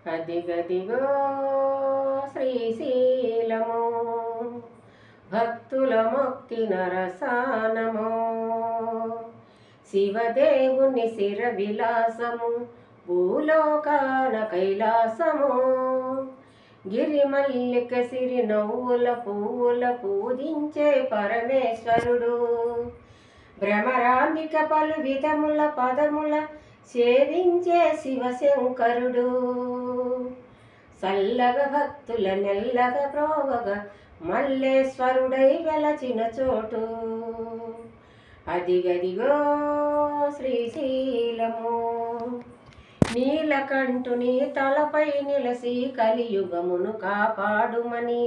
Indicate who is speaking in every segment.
Speaker 1: అదిగదిగో శ్రీశైలము భక్తుల మొక్కిన రసానము శివదేవుని శిర విలాసము భూలోకాన కైలాసము గిరిమల్లిక సిరి నవ్వుల పువ్వుల పూజించే పరమేశ్వరుడు భ్రమరాంబిక పలు విధముల పదముల సేవించే శివశంకరుడు సల్లగ భక్తుల నెల్లగ ప్రోవగ మల్లేశ్వరుడై వెలచిన చోటు అదిగదిగో శ్రీశైలము నీలకంఠుని తలపై నిలసి కలియుగమును కాపాడుమని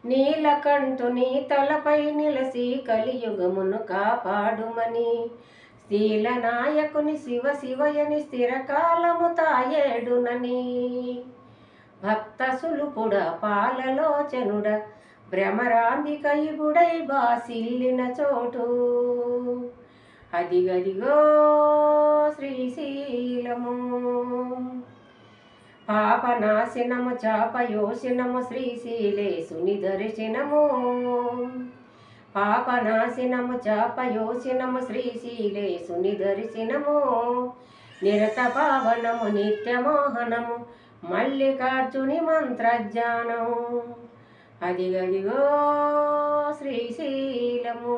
Speaker 1: నీలకంఠుని తలపై నిలసి కలియుగమును కాపాడుమని శీల నాయకుని శివ శివయని స్థిరకాలము తాయేడునని భక్త సులుపుడ పాలలోచనుడ భ్రమరాంబిక ఇగుడై బాసిల్లిన చోటు అదిగదిగో శ్రీశైలము పాపనాశనము చాపయోషనము శ్రీశైలేశుని దర్శనము పాపనాశనము చాపయోషనము శ్రీశైలేశుని దర్శనము నిరత పావనము నిత్యమోహనము మల్లికార్జుని మంత్రజ్ఞానము అదిగదిగో శ్రీశైలము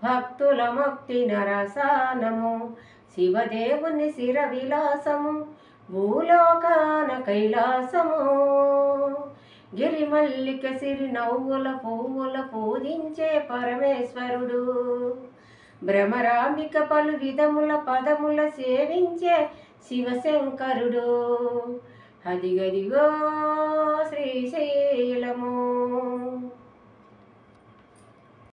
Speaker 1: భక్తుల మొక్కిన రసానము శివదేవుని శిర విలాసము భూలోకాన కైలాసము గిరిమల్లిక సిరి నవ్వుల పువ్వుల పూజించే పరమేశ్వరుడు భ్రమరాంబిక పలు విధముల పదముల సేవించే శివశంకరుడు అదిగదిగో